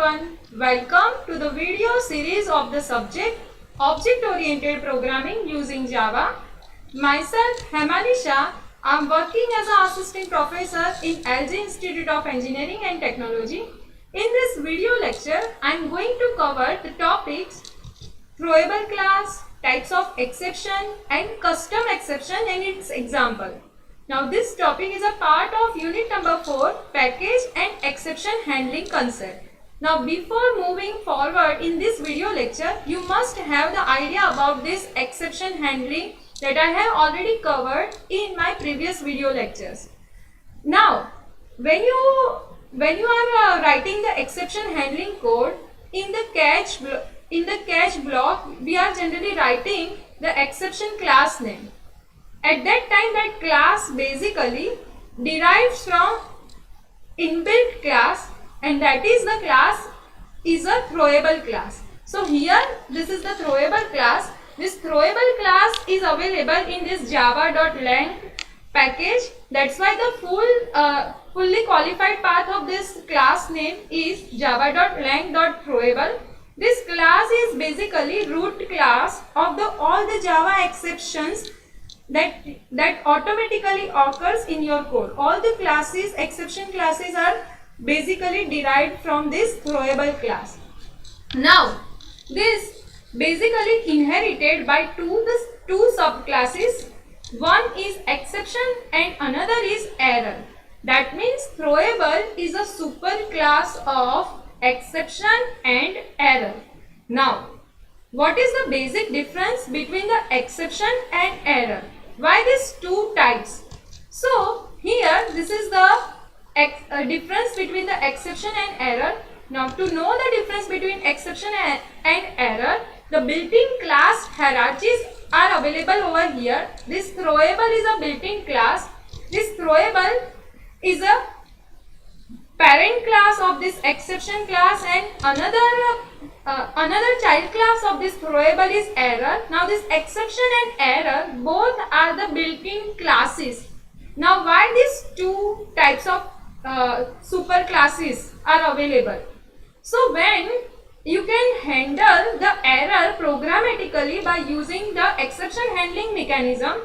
everyone, welcome to the video series of the subject Object Oriented Programming using Java. Myself Hemani Shah, I am working as an assistant professor in LG Institute of Engineering and Technology. In this video lecture, I am going to cover the topics throwable class, types of exception and custom exception and its example. Now this topic is a part of unit number 4, package and exception handling concept. Now before moving forward in this video lecture, you must have the idea about this exception handling that I have already covered in my previous video lectures. Now when you are writing the exception handling code in the catch block, we are generally writing the exception class name. At that time, that class basically derives from inbuilt class, and that is the class is a throwable class. So here this is the throwable class. This throwable class is available in this java.lang package. That's why the fully qualified path of this class name is java.lang.throwable. This class is basically root class of all the Java exceptions that automatically occurs in your code. All the classes, exception classes, are basically derived from this throwable class. Now this basically inherited by two subclasses. One is exception and another is error. That means throwable is a superclass of exception and error. Now what is the basic difference between the exception and error? Why these two types? So here this is the difference between the exception and error. Now to know the difference between exception and error, the built-in class hierarchies are available over here. This throwable is a built-in class. This throwable is a parent class of this exception class, and another child class of this throwable is error. Now this exception and error both are the built-in classes. Now why these two types of super classes are available? So when you can handle the error programmatically by using the exception handling mechanism,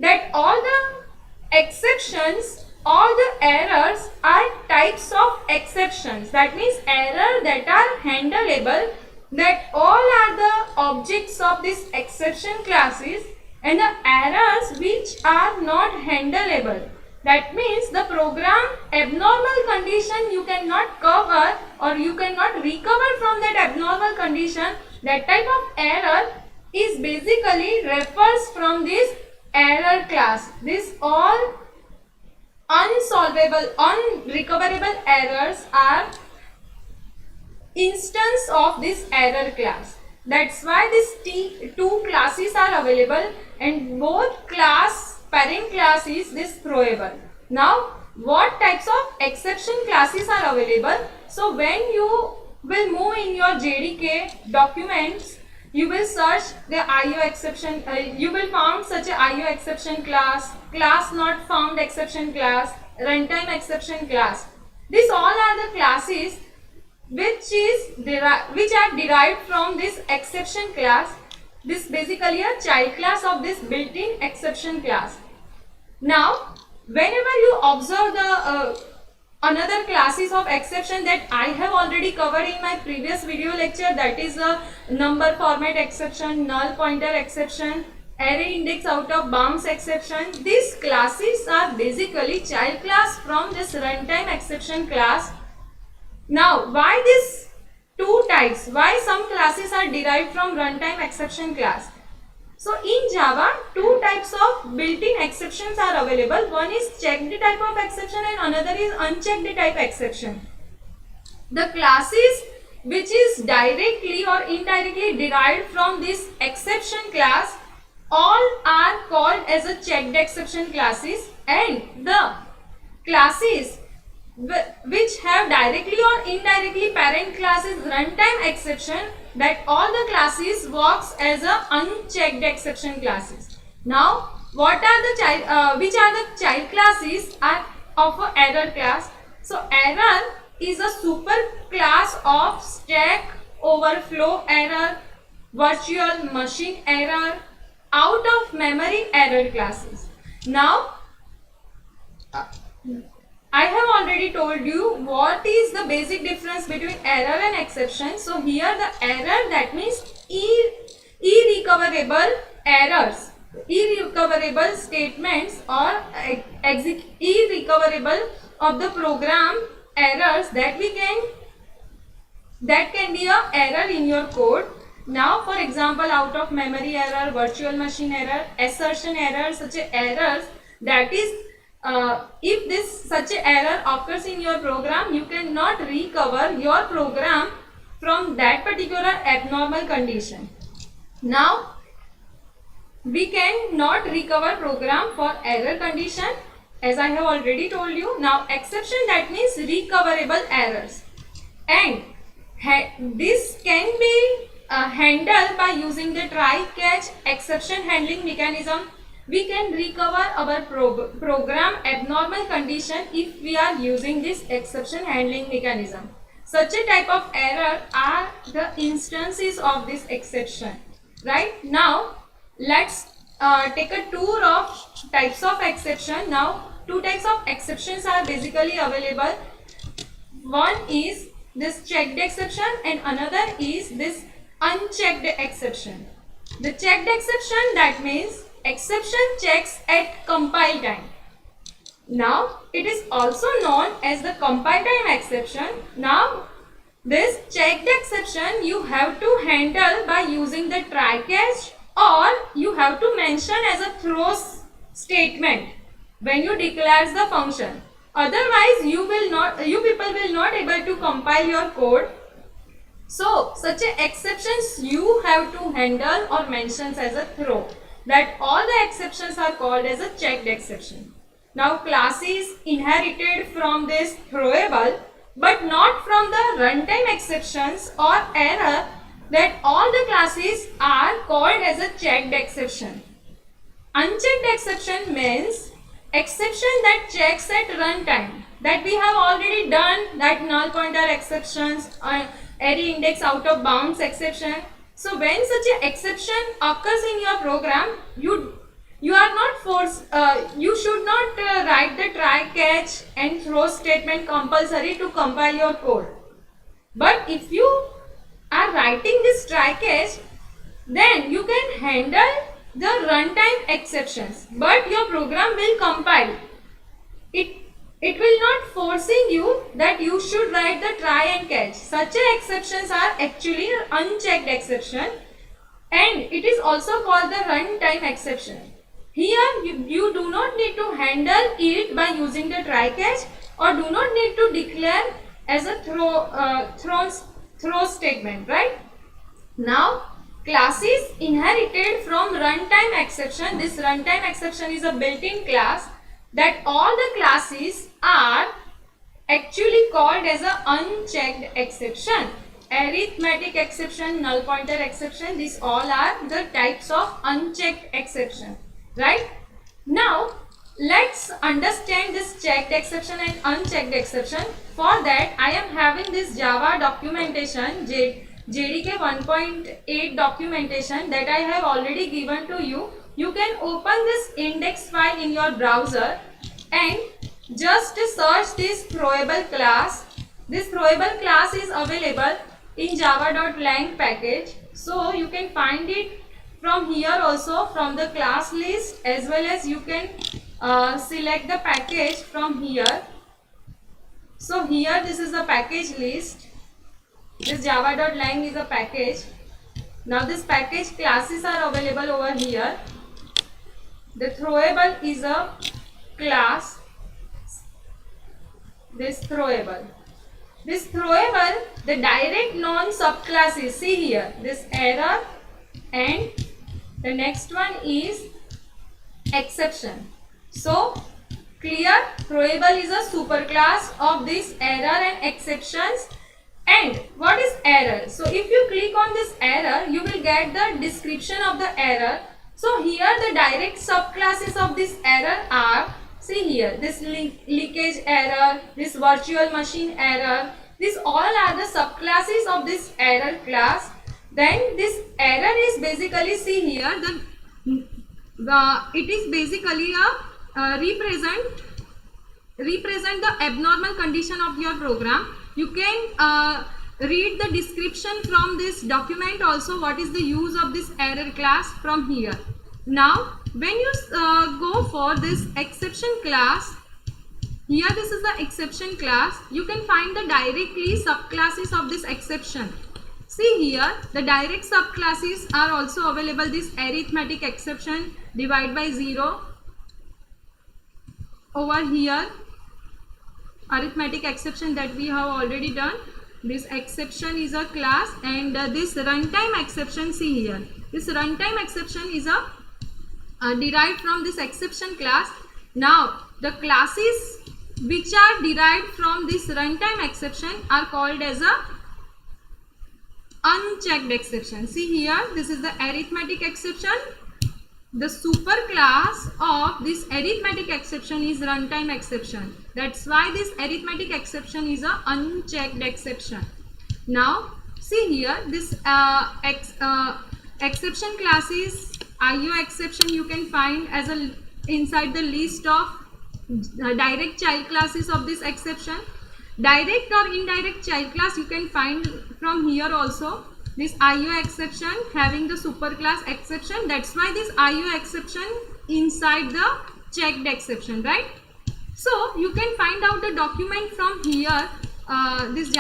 that all the exceptions, all the errors are types of exceptions. That means error that are handleable, that all are the objects of this exception classes, and the errors which are not handleable. That means the program abnormal condition you cannot cover or you cannot recover from that abnormal condition. That type of error is basically refers from this error class. This all unsolvable, unrecoverable errors are instance of this error class. That's why these two classes are available, and both parent class is this throwable. Now what types of exception classes are available? So when you will move in your JDK documents, you will search the IO exception, you will found such a IO exception class, class not found exception class, runtime exception class. These all are the classes which are derived from this exception class. This basically a child class of this built-in exception class. Now whenever you observe the another classes of exception that I have already covered in my previous video lecture, that is a number format exception, null pointer exception, array index out of bounds exception. These classes are basically child class from this runtime exception class. Now why these two types? Why some classes are derived from runtime exception class? So in Java, two types of built-in exceptions are available. One is checked type of exception and another is unchecked type exception. The classes which is directly or indirectly derived from this exception class, all are called as a checked exception classes, and the classes which have directly or indirectly parent classes runtime exception, that all the classes works as a unchecked exception classes. Now what are the which are the child classes are of a error class? So error is a super class of Stack Overflow error, virtual machine error, out of memory error classes. Now I have already told you what is the basic difference between error and exception. So here the error, that means irrecoverable errors, irrecoverable statements or irrecoverable of the program errors that can be a error in your code. Now for example, out of memory error, virtual machine error, assertion error, such errors, that is if this such a error occurs in your program, you cannot recover your program from that particular abnormal condition. Now we cannot recover program for error condition, as I have already told you. Now exception, that means recoverable errors, and this can be handled by using the try catch exception handling mechanism. We can recover our program abnormal condition if we are using this exception handling mechanism. Such a type of error are the instances of this exception. Right now let's take a tour of types of exception. Now two types of exceptions are basically available. One is this checked exception and another is this unchecked exception. The checked exception, that means exception checks at compile time. Now it is also known as the compile time exception. Now this checked exception you have to handle by using the try catch, or you have to mention as a throw statement when you declare the function. Otherwise you people will not able to compile your code. So such a exceptions you have to handle or mention as a throw. That all the exceptions are called as a checked exception. Now class is inherited from this throwable, but not from the runtime exceptions or error. That all the classes are called as a checked exception. Unchecked exception means exception that checks at runtime. That we have already done, that null pointer exceptions, array index out of bounds exception. So when such an exception occurs in your program, you are not forced, you should not write the try catch and throw statement compulsory to compile your code. But if you are writing this try catch, then you can handle the runtime exceptions, but your program will compile. It will not forcing you that you should write the try and catch. Such exceptions are actually unchecked exception, and it is also called the runtime exception. Here you do not need to handle it by using the try catch, or do not need to declare as a throw statement, right? Now classes inherited from runtime exception. This runtime exception is a built-in class that all the classes are actually called as a unchecked exception. Arithmetic exception, null pointer exception, these all are the types of unchecked exception, right? Now let's understand this checked exception and unchecked exception. For that I am having this Java documentation, JDK 1.8 documentation that I have already given to you. You can open this index file in your browser and just search this throwable class. This throwable class is available in java.lang package. So you can find it from here also, from the class list, as well as you can select the package from here. So here this is the package list. This java.lang is a package. Now this package classes are available over here. The throwable is a class. This throwable, the direct non subclasses, see here, this error, and the next one is exception. So clear, throwable is a superclass of this error and exceptions. And what is error? So if you click on this error, you will get the description of the error. So here the direct subclasses of this error are See here, this leakage error, this virtual machine error, these all are the subclasses of this error class. Then this error is basically, see here, it is basically a represent the abnormal condition of your program. You can read the description from this document also, what is the use of this error class from here. Now when you go for this exception class, here this is the exception class, you can find the directly subclasses of this exception. See here, the direct subclasses are also available. This arithmetic exception, divide by 0, over here arithmetic exception that we have already done. This exception is a class, and this runtime exception, see here, this runtime exception is a derived from this exception class. Now the classes which are derived from this runtime exception are called as a unchecked exception. See here, this is the arithmetic exception. The superclass of this arithmetic exception is runtime exception. That's why this arithmetic exception is a unchecked exception. Now see here, this exception class is IO exception. You can find as a inside the list of direct child classes of this exception. Direct or indirect child class you can find from here also. This IO exception having the superclass exception. That's why this IO exception inside the checked exception, right? So you can find out the document from here, this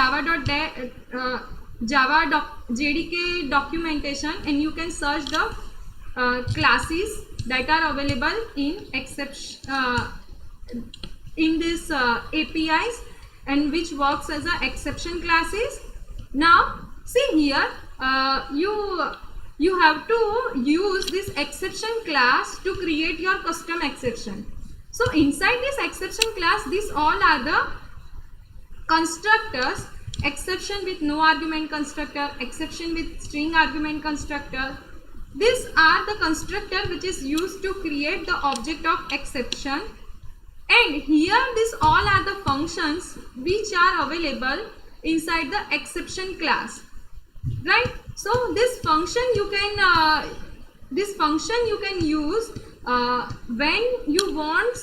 JDK documentation, and you can search the classes that are available in in this APIs, and which works as a exception classes. Now see here, you have to use this exception class to create your custom exception. So inside this exception class, these all are the constructors: exception with no argument constructor, exception with string argument constructor. These are the constructor which is used to create the object of exception. And here these all are the functions which are available inside the exception class, right? So this function you can use when you want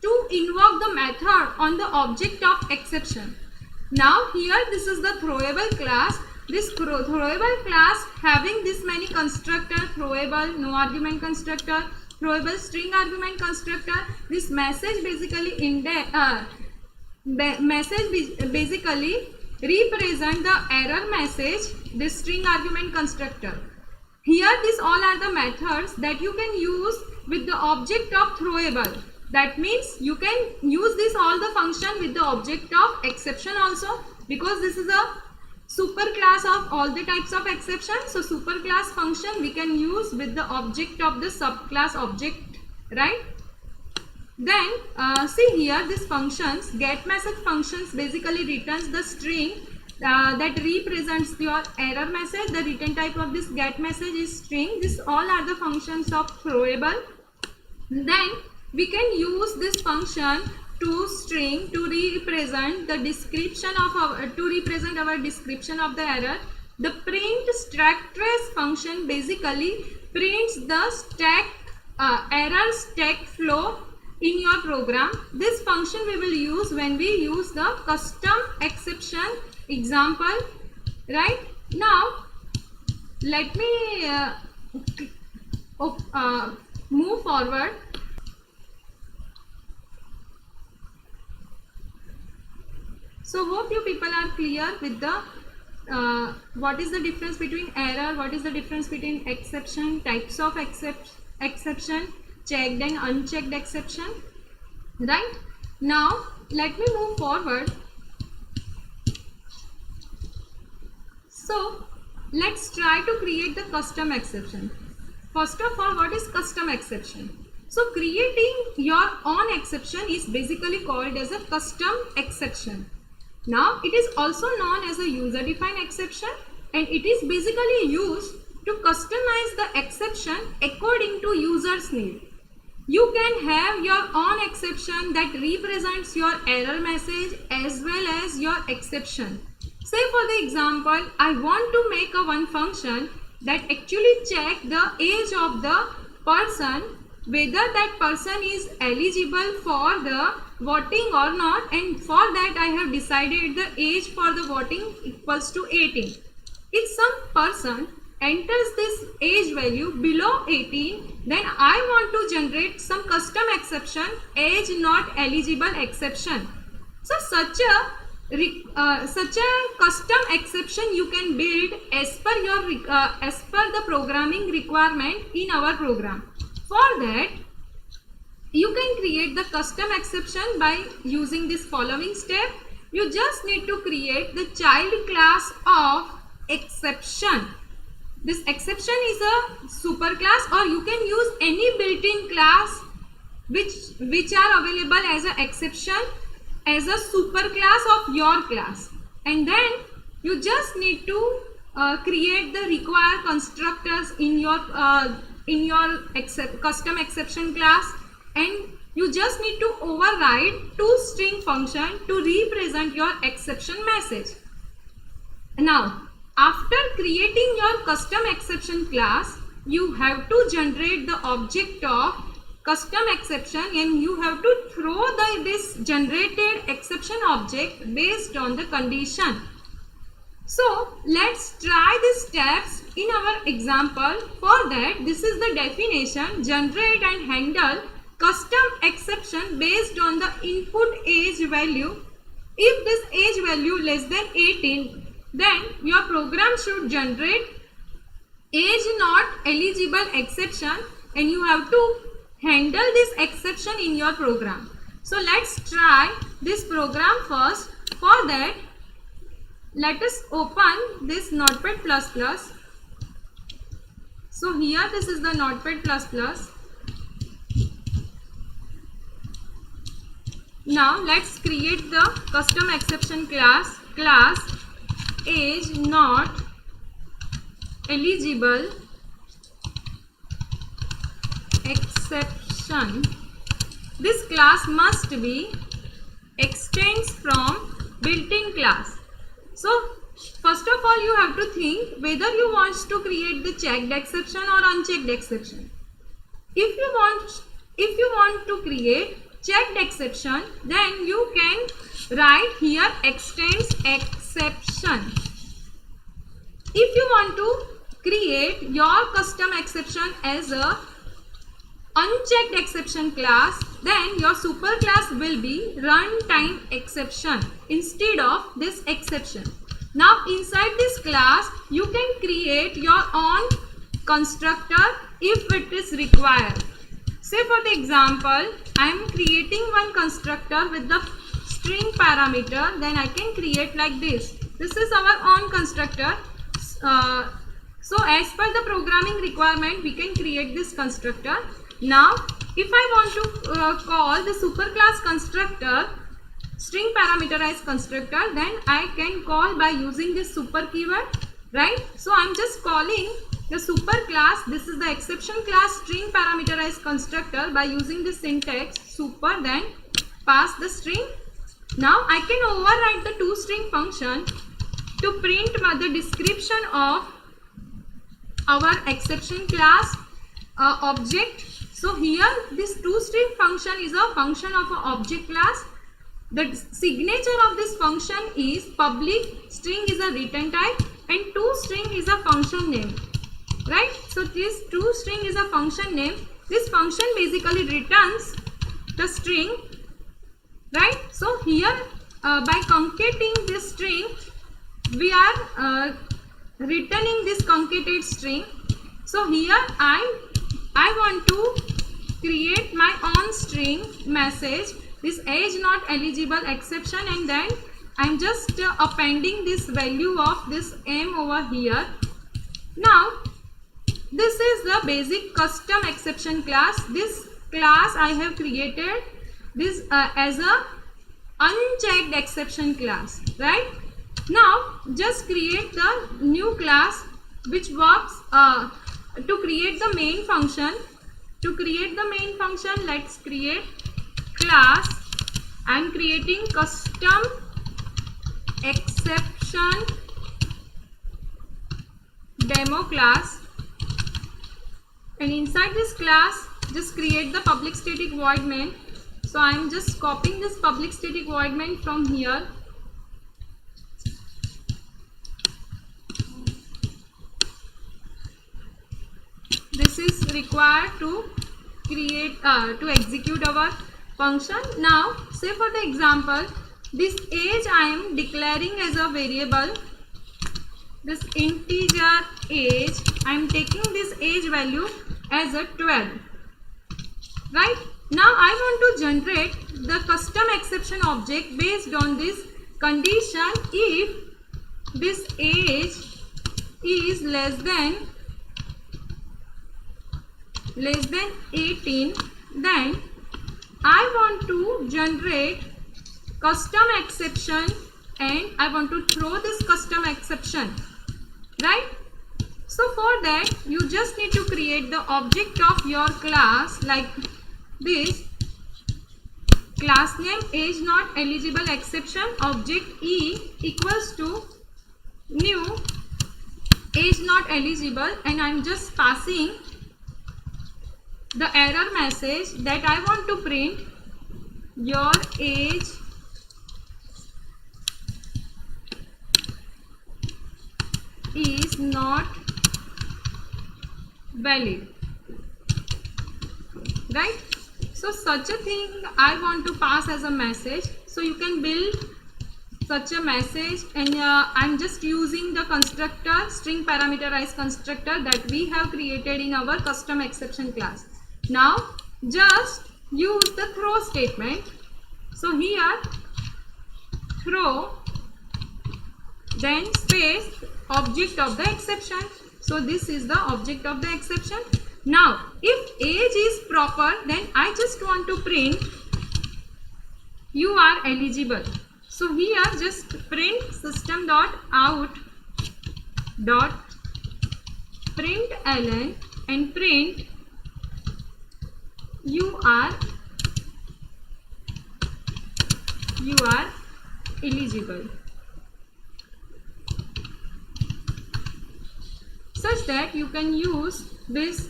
to invoke the method on the object of exception. Now here this is the throwable class. This throwable class having this many constructor: throwable, no argument constructor, throwable string argument constructor. This message basically basically represent the error message, this string argument constructor. Here these all are the methods that you can use with the object of throwable. That means you can use this all the function with the object of exception also, because this is a super class of all the types of exception. So super class function we can use with the object of the subclass object, right? Then see here, these functions, get message functions basically returns the string that represents your error message. The return type of this get message is string. These all are the functions of throwable. Then we can use this function to string to represent the description of our description of the error. The print stack trace function basically prints the stack error stack flow in your program. This function we will use when we use the custom exception example, right? Now let me move forward. So hope you people are clear with the what is the difference between error, what is the difference between exception, types of exception, checked and unchecked exception, right? Now let me move forward. So let's try to create the custom exception. First of all, what is custom exception? So creating your own exception is basically called as a custom exception. Now it is also known as a user defined exception, and it is basically used to customize the exception according to user's need. You can have your own exception that represents your error message as well as your exception. Say for the example, I want to make a one function that actually check the age of the person, whether that person is eligible for the voting or not, and for that I have decided the age for the voting equals to 18. If some person enters this age value below 18, then I want to generate some custom exception, age not eligible exception. So such a custom exception you can build as per the programming requirement in our program. For that, you can create the custom exception by using this following step. You just need to create the child class of exception. This exception is a superclass, or you can use any built-in class which are available as an exception as a superclass of your class. And then you just need to create the required constructors in your custom exception class, and you just need to override two string function to represent your exception message. Now, after creating your custom exception class, you have to generate the object of custom exception, and you have to throw this generated exception object based on the condition. So let's try these steps in our example. For that, this is the definition: generate and handle custom exception based on the input age value. If this age value less than 18, then your program should generate age not eligible exception, and you have to handle this exception in your program. So let's try this program first. For that, let us open this Notepad++. So here this is the Notepad++. Now let's create the custom exception class age not eligible exception. This class must be extends from built-in class. So first of all, you have to think whether you want to create the checked exception or unchecked exception. If you want to create checked exception, then you can write here extends exception. If you want to create your custom exception as a unchecked exception class, then your superclass will be runtime exception instead of this exception. Now inside this class, you can create your own constructor if it is required. Say for the example, I am creating one constructor with the string parameter, then I can create like this. This is our own constructor. So as per the programming requirement, we can create this constructor. Now if I want to call the superclass constructor string parameterized constructor, then I can call by using this super keyword, right? So I'm just calling the superclass, this is the exception class string parameterized constructor, by using the syntax super then pass the string. Now I can override the toString function to print the description of our exception class object. So here this toString function is a function of an object class. The signature of this function is public, string is a return type, and toString is a function name, right? So this toString is a function name. This function basically returns the string, right? So here by concatenating this string, we are returning this concatenated string. So here I want to create my own string message, this age not eligible exception, and then I'm just appending this value of this m over here. Now this is the basic custom exception class. This class I have created this as a unchecked exception class, right? Now just create the new class which works to create the main function. To create the main function, let's create class. I am creating custom exception demo class, and inside this class just create the public static void main. So I am just copying this public static void main from here. This is required to create to execute our function. Now say for the example, this age I am declaring as a variable, this integer age, I am taking this age value as a 12, right? Now I want to generate the custom exception object based on this condition. If this age is less than 18, then I want to generate custom exception and I want to throw this custom exception, right? So for that you just need to create the object of your class like this. Class name age not eligible exception, object E equals to new age not eligible, and I am just passing the error message that I want to print your age is not valid, right? So such a thing I want to pass as a message. So you can build such a message, and I'm just using the constructor, string parameterized constructor that we have created in our custom exception class. Now just use the throw statement. So here throw, then space object of the exception. So this is the object of the exception. Now if age is proper, then I just want to print you are eligible. So here just print system dot out dot println and print you are eligible, such that you can use this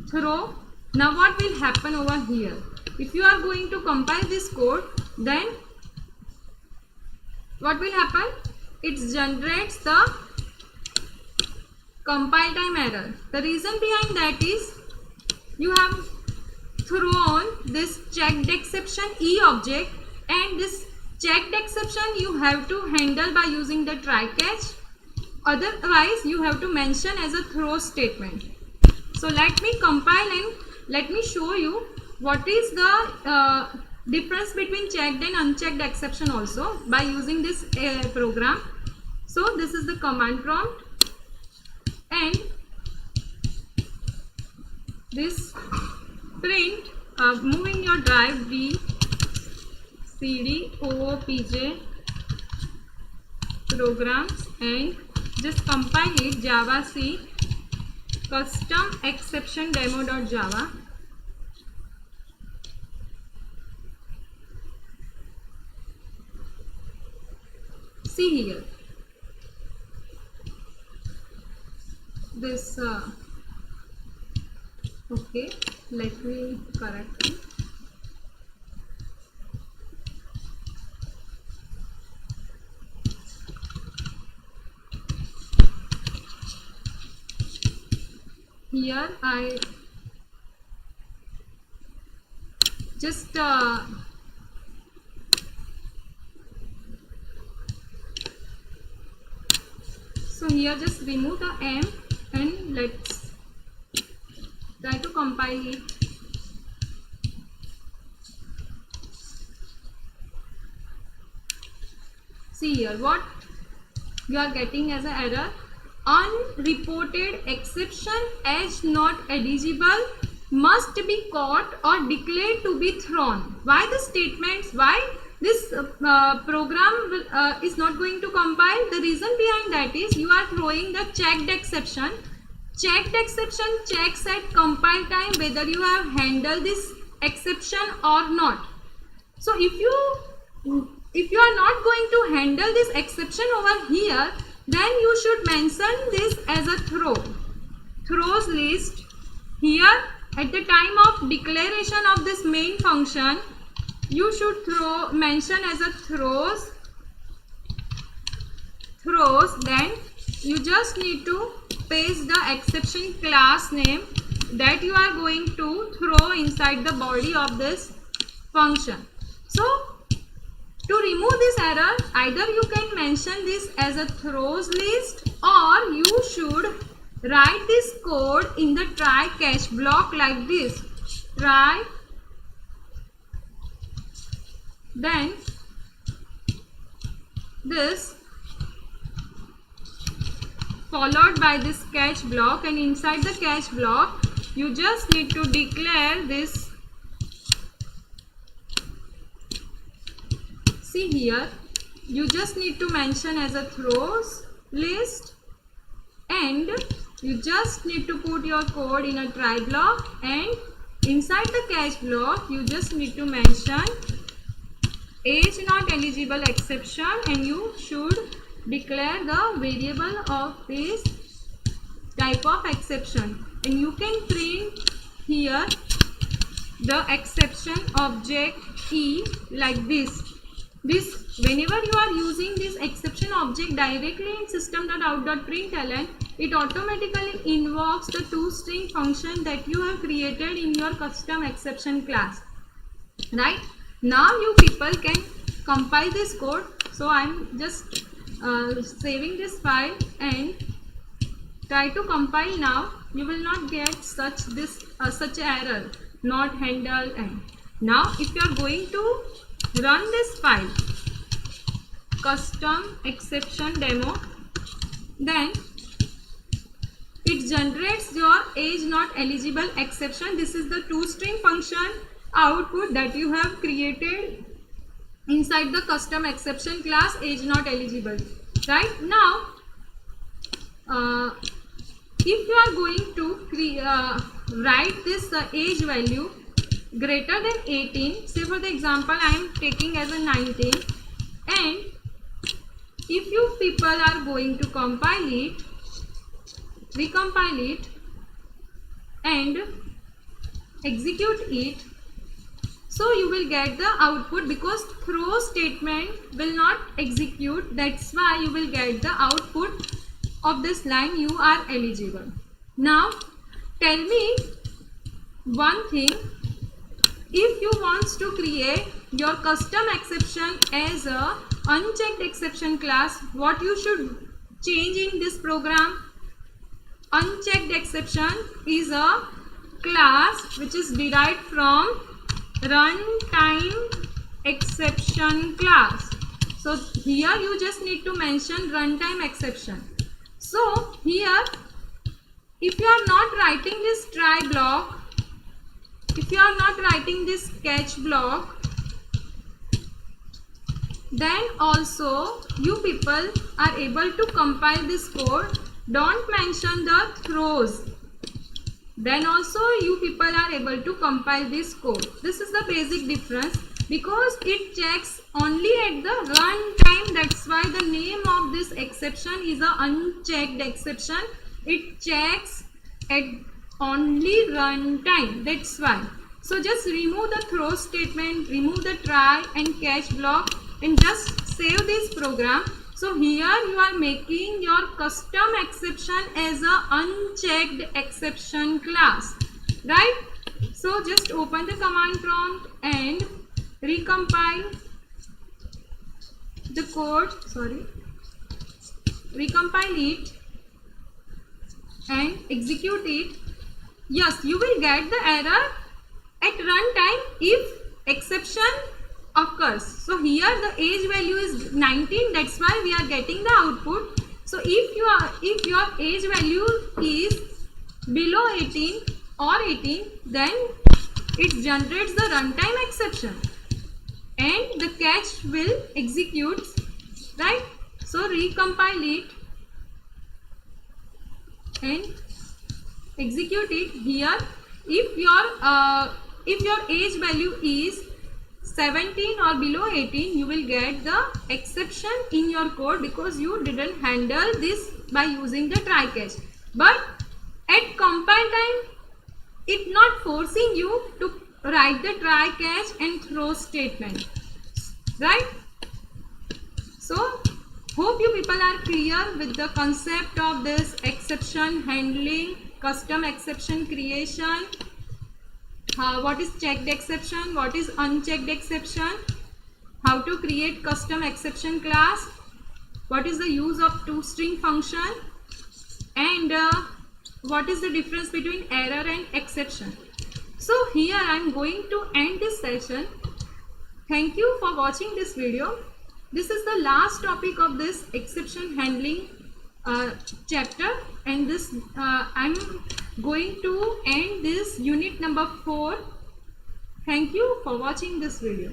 throw. Now what will happen over here? If you are going to compile this code, then what will happen? It generates the compile time error. The reason behind that is you have thrown this checked exception E object, and this checked exception you have to handle by using the try catch. Otherwise you have to mention as a throw statement. So let me compile and let me show you what is the difference between checked and unchecked exception also by using this program. So this is the command prompt, and this print moving your drive d cd oopj programs, and just compile it java c custom exception demo.java. See here this okay, let me correct it. Here I just so here just remove the m and let's try to compile it. See here what you are getting as an error: unreported exception as not eligible must be caught or declared to be thrown. Why the statements? Why this program is not going to compile? The reason behind that is you are throwing the checked exception. Checked exception checks at compile time whether you have handled this exception or not. So if you are not going to handle this exception over here, then you should mention this as a throws list. Here at the time of declaration of this main function, you should mention as a throws. Then you just need to paste the exception class name that you are going to throw inside the body of this function. So to remove this error, either you can mention this as a throws list, or you should write this code in the try catch block like this. Try, then this followed by this catch block, and inside the catch block you just need to declare this. See here, you just need to mention as a throws list, and you just need to put your code in a try block, and inside the catch block you just need to mention age not eligible exception, and you should declare the variable of this type of exception, and you can print here the exception object key like this. Whenever you are using this exception object directly in system.out.println, it automatically invokes the toString function that you have created in your custom exception class. Right now you people can compile this code. So I am just saving this file and try to compile now. You will not get such error, not handled. And now if you are going to run this file, custom exception demo, then it generates your age not eligible exception. This is the toString function output that you have created inside the custom exception class age not eligible. Right now, if you are going to write this age value greater than 18, say for the example I am taking as a 19, and if you people are going to compile it, recompile it and execute it, so you will get the output, because throw statement will not execute. That's why you will get the output of this line, you are eligible. Now tell me one thing, if you want to create your custom exception as a unchecked exception class, what you should change in this program? Unchecked exception is a class which is derived from runtime exception class. So here you just need to mention runtime exception. So here, if you are not writing this try block, if you are not writing this catch block, then also you people are able to compile this code. Don't mention the throws. Then also you people are able to compile this code. This is the basic difference, because it checks only at the runtime. That's why the name of this exception is a unchecked exception. It checks at only runtime. That's why. So just remove the throw statement, remove the try and catch block, and just save this program. So here you are making your custom exception as a unchecked exception class, right? So just open the command prompt and recompile the code, recompile it and execute it. Yes, you will get the error at runtime if exception occurs. So here the age value is 19, that's why we are getting the output. So if your age value is below 18 or 18, then it generates the runtime exception and the catch will execute, right? So recompile it and execute it here. If your age value is 17 or below 18, you will get the exception in your code because you didn't handle this by using the try catch. But at compile time, it not forcing you to write the try catch and throw statement, right? So hope you people are clear with the concept of this exception handling, custom exception creation, what is checked exception, what is unchecked exception, how to create custom exception class, what is the use of toString function, and what is the difference between error and exception. So here I am going to end this session. Thank you for watching this video. This is the last topic of this exception handling chapter, and this I'm going to end this unit number 4. Thank you for watching this video.